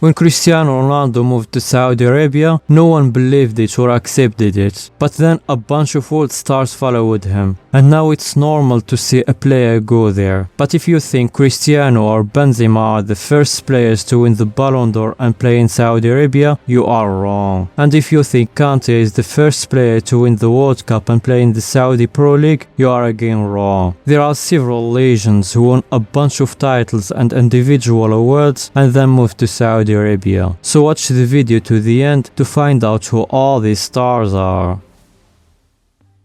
When Cristiano Ronaldo moved to Saudi Arabia, no one believed it or accepted it. But then a bunch of world stars followed him. And now it's normal to see a player go there. But if you think Cristiano or Benzema are the first players to win the Ballon d'Or and play in Saudi Arabia, you are wrong. And if you think Kante is the first player to win the World Cup and play in the Saudi Pro League, you are again wrong. There are several legends who won a bunch of titles and individual awards and then moved to Saudi Arabia. So watch the video to the end to find out who all these stars are.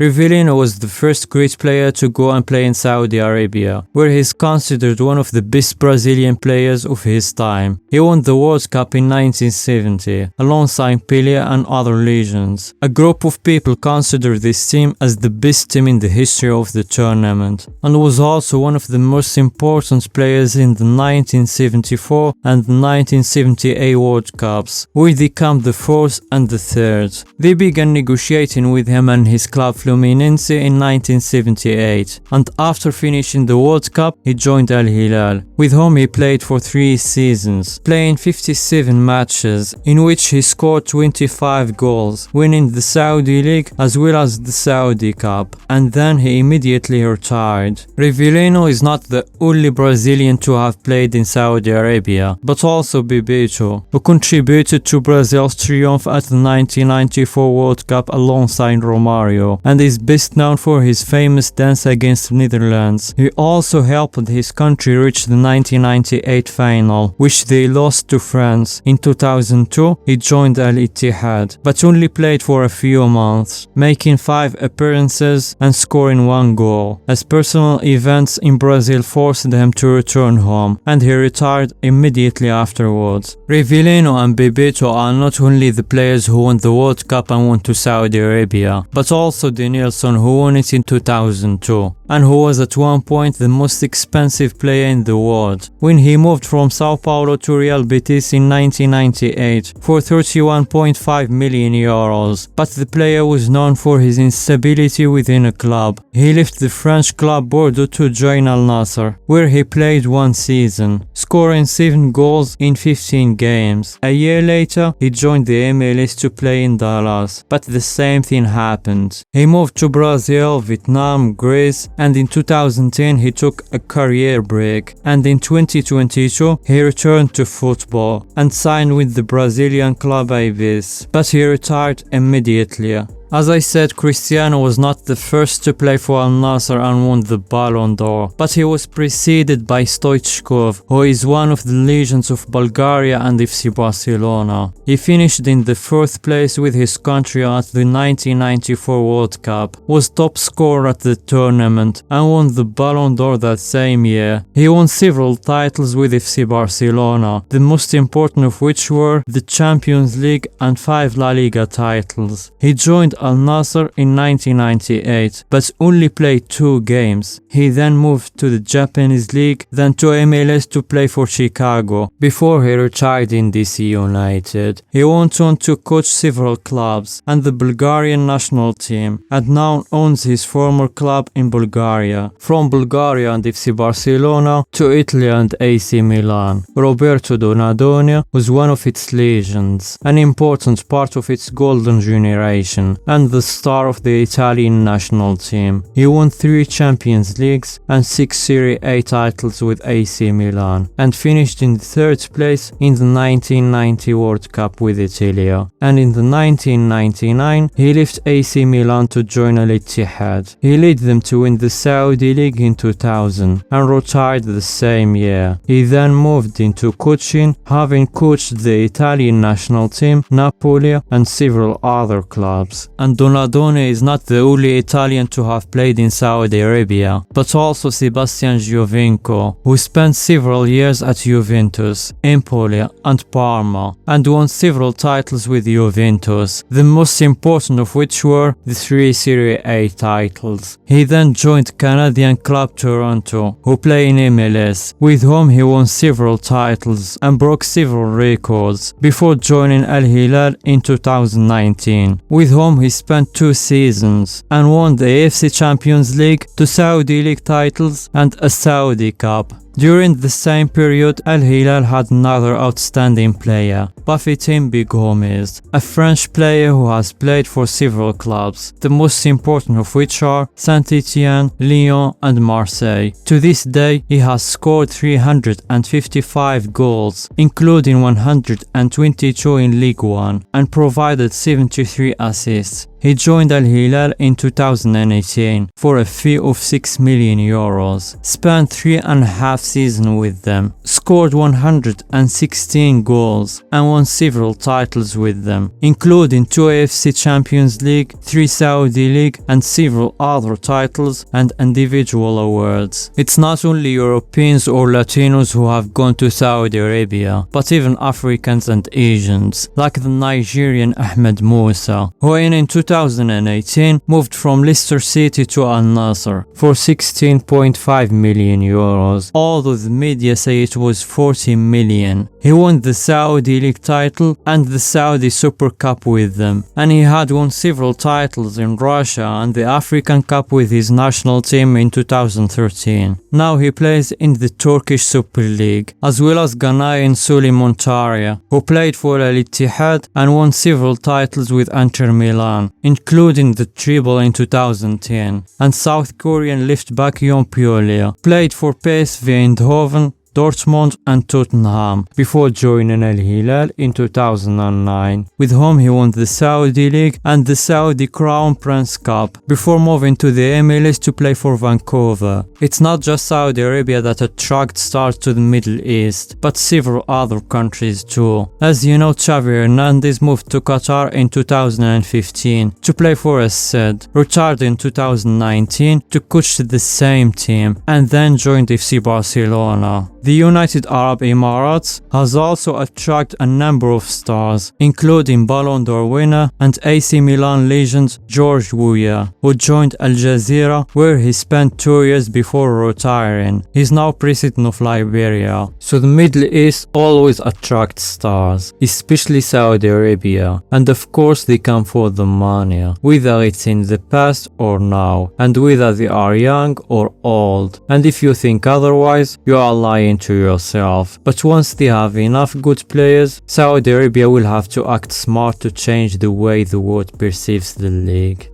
Rivellino was the first great player to go and play in Saudi Arabia, where he is considered one of the best Brazilian players of his time. He won the World Cup in 1970, alongside Pelé and other legends. A group of people consider this team as the best team in the history of the tournament, and was also one of the most important players in the 1974 and the 1978 World Cups, where they came the fourth and the third. They began negotiating with him and his club Fluminense in 1978, and after finishing the World Cup, he joined Hilal, with whom he played for 3 seasons, playing 57 matches, in which he scored 25 goals, winning the Saudi League as well as the Saudi Cup, and then he immediately retired. Rivellino is not the only Brazilian to have played in Saudi Arabia, but also Bebeto, who contributed to Brazil's triumph at the 1994 World Cup alongside Romario, and is best known for his famous dance against Netherlands. He also helped his country reach the 1998 final, which they lost to France. In 2002, he joined ittihad, but only played for a few months, making 5 appearances and scoring 1 goal, as personal events in Brazil forced him to return home, and he retired immediately afterwards. Rivellino and Bebeto are not only the players who won the World Cup and went to Saudi Arabia, but also Nelson, who won it in 2002, and who was at one point the most expensive player in the world, when he moved from Sao Paulo to Real Betis in 1998 for 31.5 million euros. But the player was known for his instability within a club. He left the French club Bordeaux to join Al Nassr, where he played 1 season, scoring 7 goals in 15 games. A year later, he joined the MLS to play in Dallas, but the same thing happened. He moved to Brazil, Vietnam, Greece, and in 2010 he took a career break, and in 2022 he returned to football and signed with the Brazilian club Aves, but he retired immediately. As I said, Cristiano was not the first to play for Al Nassr and won the Ballon d'Or, but he was preceded by Stoichkov, who is one of the legends of Bulgaria and FC Barcelona. He finished in the 4th place with his country at the 1994 World Cup, was top scorer at the tournament, and won the Ballon d'Or that same year. He won several titles with FC Barcelona, the most important of which were the Champions League and 5 La Liga titles. He joined Al Nassr in 1998, but only played 2 games. He then moved to the Japanese League, then to MLS to play for Chicago, before he retired in DC United. He went on to coach several clubs and the Bulgarian national team, and now owns his former club in Bulgaria. From Bulgaria and FC Barcelona to Italy and AC Milan, Roberto Donadoni was one of its legends, an important part of its golden generation, and the star of the Italian national team. He won 3 Champions Leagues and 6 Serie A titles with AC Milan, and finished in 3rd place in the 1990 World Cup with Italy. And in the 1999, he left AC Milan to join Al Ittihad. He led them to win the Saudi League in 2000 and retired the same year. He then moved into coaching, having coached the Italian national team, Napoli, and several other clubs. And Donadoni is not the only Italian to have played in Saudi Arabia, but also Sebastian Giovinco, who spent several years at Juventus, Empoli, and Parma, and won several titles with Juventus, the most important of which were the 3 Serie A titles. He then joined Canadian club Toronto, who play in MLS, with whom he won several titles and broke several records, before joining Al Hilal in 2019, with whom he spent 2 seasons and won the AFC Champions League, 2 Saudi League titles, and a Saudi Cup. During the same period, Al Hilal had another outstanding player, Bafétimbi Gomez, a French player who has played for several clubs, the most important of which are Saint-Étienne, Lyon and Marseille. To this day, he has scored 355 goals, including 122 in Ligue 1, and provided 73 assists. He joined Al Hilal in 2018 for a fee of 6 million euros, spent 3.5 seasons with them, scored 116 goals and won several titles with them, including 2 AFC Champions League, 3 Saudi League and several other titles and individual awards. It's not only Europeans or Latinos who have gone to Saudi Arabia, but even Africans and Asians, like the Nigerian Ahmed Musa, who in 2018 moved from Leicester City to Al Nassr for 16.5 million euros, although the media say it was 40 million. He won the Saudi League title and the Saudi Super Cup with them, and he had won several titles in Russia and the African Cup with his national team in 2013. Now he plays in the Turkish Super League, as well as Ghanaian Suleiman Taria, who played for Al Ittihad and won several titles with Inter Milan, including the treble in 2010, and South Korean left back Yon Pyolia, played for PSV Eindhoven, Dortmund and Tottenham before joining Al Hilal in 2009, with whom he won the Saudi League and the Saudi Crown Prince Cup before moving to the MLS to play for Vancouver. It's not just Saudi Arabia that attracts stars to the Middle East, but several other countries too. As you know, Xavi Hernandez moved to Qatar in 2015 to play for Asad, retired in 2019 to coach the same team, and then joined FC Barcelona. The United Arab Emirates has also attracted a number of stars, including Ballon d'Or winner and AC Milan legend George Weah, who joined Al Jazeera, where he spent 2 years before retiring. He's now president of Liberia. So the Middle East always attracts stars, especially Saudi Arabia, and of course they come for the money, whether it's in the past or now, and whether they are young or old. And if you think otherwise, you are lying to yourself. But once they have enough good players, Saudi Arabia will have to act smart to change the way the world perceives the league.